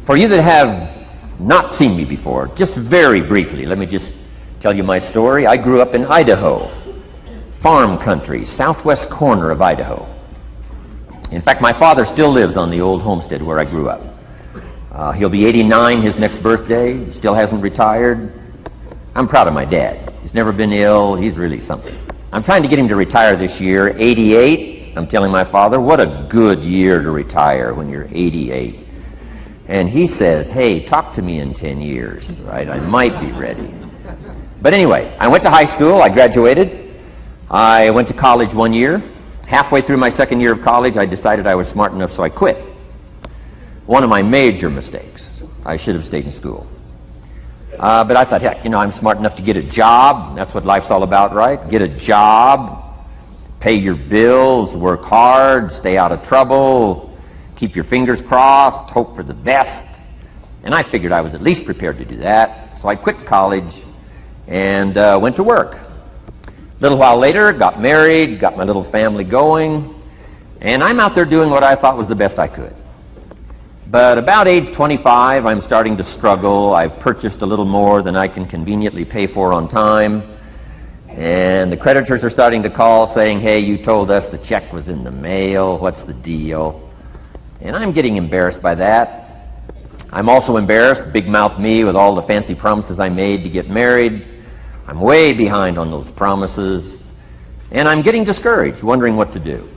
For you that have not seen me before, just very briefly, let me just tell you my story. I grew up in Idaho, farm country, southwest corner of Idaho. In fact, my father still lives on the old homestead where I grew up. He'll be 89 his next birthday, still hasn't retired. I'm proud of my dad. He's never been ill. He's really something. I'm trying to get him to retire this year, 88. I'm telling my father, what a good year to retire when you're 88. And he says, hey, talk to me in 10 years, right? I might be ready. But anyway, I went to high school. I graduated. I went to college 1 year. Halfway through my second year of college, I decided I was smart enough, so I quit. One of my major mistakes. I should have stayed in school. But I thought, heck, I'm smart enough to get a job. That's what life's all about, right? Get a job, pay your bills, work hard, stay out of trouble, keep your fingers crossed, hope for the best. And I figured I was at least prepared to do that. So I quit college and went to work. A little while later, got married, got my little family going, and I'm out there doing what I thought was the best I could. But about age 25, I'm starting to struggle. I've purchased a little more than I can conveniently pay for on time. And the creditors are starting to call saying, hey, you told us the check was in the mail. What's the deal? And I'm getting embarrassed by that. I'm also embarrassed, big mouth me, with all the fancy promises I made to get married. I'm way behind on those promises. And I'm getting discouraged, wondering what to do.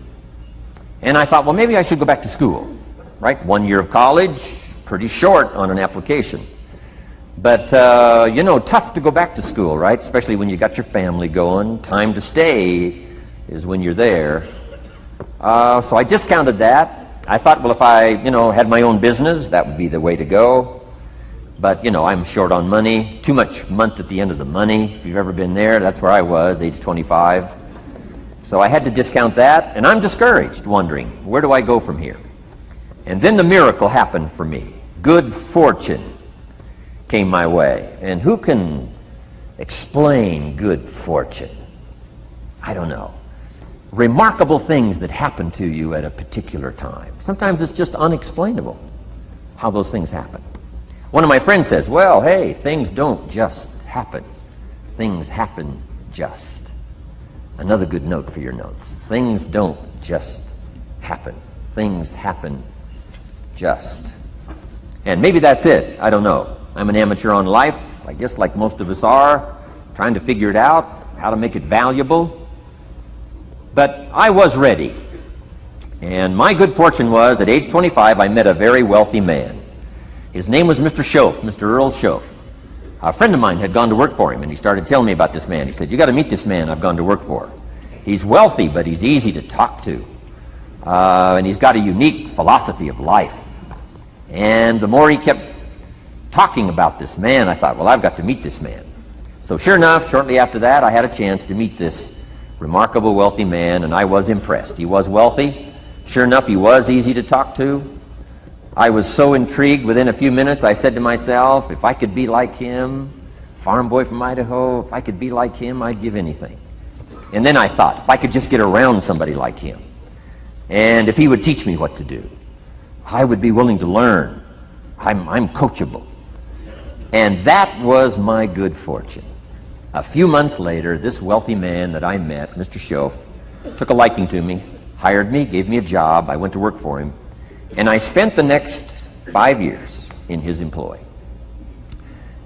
And I thought, well, maybe I should go back to school. Right? 1 year of college, pretty short on an application. But, tough to go back to school, right? Especially when you got your family going. Time to stay is when you're there. So I discounted that. I thought, well, if I, had my own business, that would be the way to go. But, I'm short on money. Too much month at the end of the money. If you've ever been there, that's where I was, age 25. So I had to discount that, and I'm discouraged, wondering, where do I go from here? And then the miracle happened for me. Good fortune came my way. And who can explain good fortune? I don't know. Remarkable things that happen to you at a particular time. Sometimes it's just unexplainable how those things happen. One of my friends says, well, hey, things don't just happen. Things happen just. Another good note for your notes. Things don't just happen. Things happen just. And maybe that's it. I don't know. I'm an amateur on life, I guess, like most of us are, trying to figure it out, how to make it valuable. But I was ready. And my good fortune was, at age 25, I met a very wealthy man. His name was Mr. Schoaf, Mr. Earl Schoaf. A friend of mine had gone to work for him, and he started telling me about this man. He said, you got to meet this man I've gone to work for. He's wealthy, but he's easy to talk to. And he's got a unique philosophy of life. And the more he kept talking about this man, I thought, well, I've got to meet this man. So sure enough, shortly after that, I had a chance to meet this remarkable wealthy man, and I was impressed. He was wealthy. Sure enough, he was easy to talk to. I was so intrigued, within a few minutes, I said to myself, if I could be like him, farm boy from Idaho, if I could be like him, I'd give anything. And then I thought, if I could just get around somebody like him, and if he would teach me what to do, I would be willing to learn. I'm coachable. And that was my good fortune. A few months later, this wealthy man that I met, Mr. Schoaf, took a liking to me, hired me, gave me a job. I went to work for him. And I spent the next 5 years in his employ.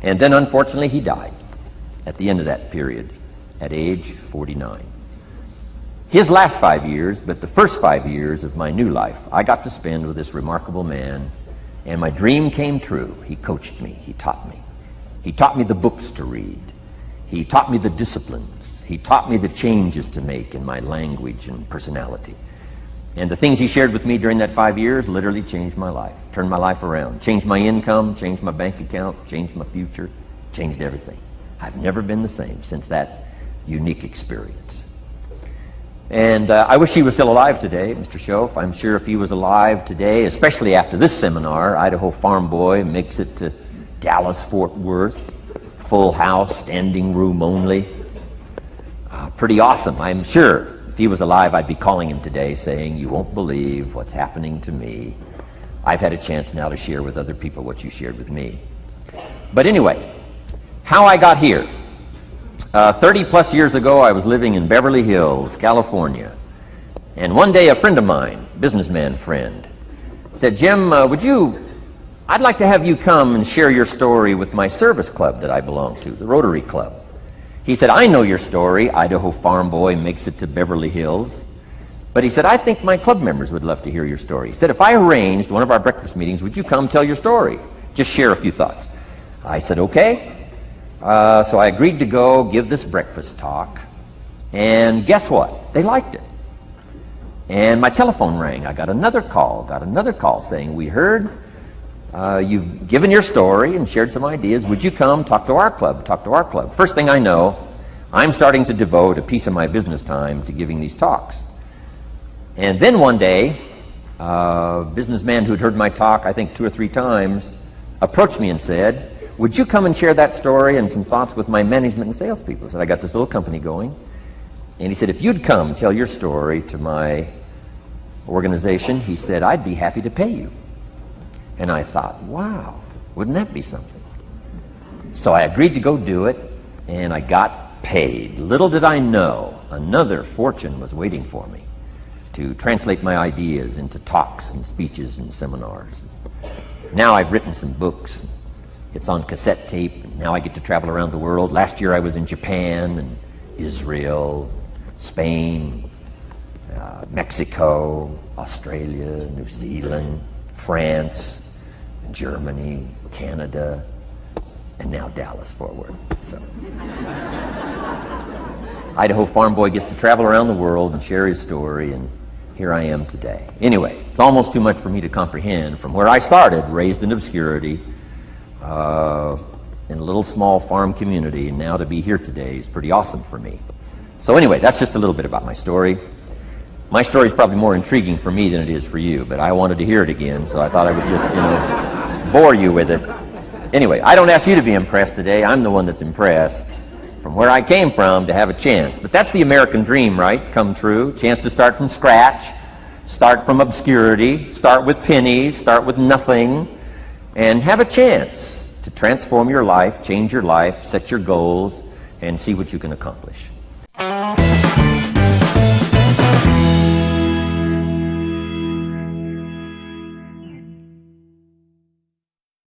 And then, unfortunately, he died at the end of that period, at age 49. His last 5 years, but the first 5 years of my new life, I got to spend with this remarkable man, and my dream came true. He coached me. He taught me. He taught me the books to read. He taught me the disciplines. He taught me the changes to make in my language and personality. And the things he shared with me during that 5 years literally changed my life, turned my life around, changed my income, changed my bank account, changed my future, changed everything. I've never been the same since that unique experience. And I wish he was still alive today, Mr. Schoaf. I'm sure if he was alive today, especially after this seminar, Idaho Farm Boy makes it to Dallas-Fort Worth, full house, standing room only. Pretty awesome. I'm sure if he was alive, I'd be calling him today saying, you won't believe what's happening to me. I've had a chance now to share with other people what you shared with me. But anyway, how I got here. 30 plus years ago, I was living in Beverly Hills, California. And one day a friend of mine, businessman friend, said, Jim, I'd like to have you come and share your story with my service club that I belong to, the Rotary Club. He said, I know your story, Idaho farm boy makes it to Beverly Hills. But he said, I think my club members would love to hear your story. He said, if I arranged one of our breakfast meetings, would you come tell your story? Just share a few thoughts. I said, okay. So I agreed to go give this breakfast talk. And guess what? They liked it. And my telephone rang. I got another call saying, we heard you've given your story and shared some ideas. Would you come talk to our club? First thing I know, I'm starting to devote a piece of my business time to giving these talks. And then one day, a businessman who'd heard my talk, I think 2 or 3 times, approached me and said, would you come and share that story and some thoughts with my management and salespeople? I said, I got this little company going. And he said, if you'd come tell your story to my organization, he said, I'd be happy to pay you. And I thought, wow, wouldn't that be something? So I agreed to go do it, and I got paid. Little did I know, another fortune was waiting for me to translate my ideas into talks and speeches and seminars. Now I've written some books. It's on cassette tape. Now I get to travel around the world. Last year I was in Japan and Israel, Spain, Mexico, Australia, New Zealand, France, Germany, Canada, and now Dallas, Fort Worth. So, Idaho farm boy gets to travel around the world and share his story, and here I am today. Anyway, it's almost too much for me to comprehend from where I started, raised in obscurity, in a little small farm community, and now to be here today is pretty awesome for me. So anyway, that's just a little bit about my story. My story is probably more intriguing for me than it is for you, but I wanted to hear it again, so I thought I would just, bore you with it. Anyway, I don't ask you to be impressed today. I'm the one that's impressed from where I came from to have a chance. But that's the American dream, right? Come true. Chance to start from scratch, start from obscurity, start with pennies, start with nothing, and have a chance to transform your life, change your life, set your goals, and see what you can accomplish.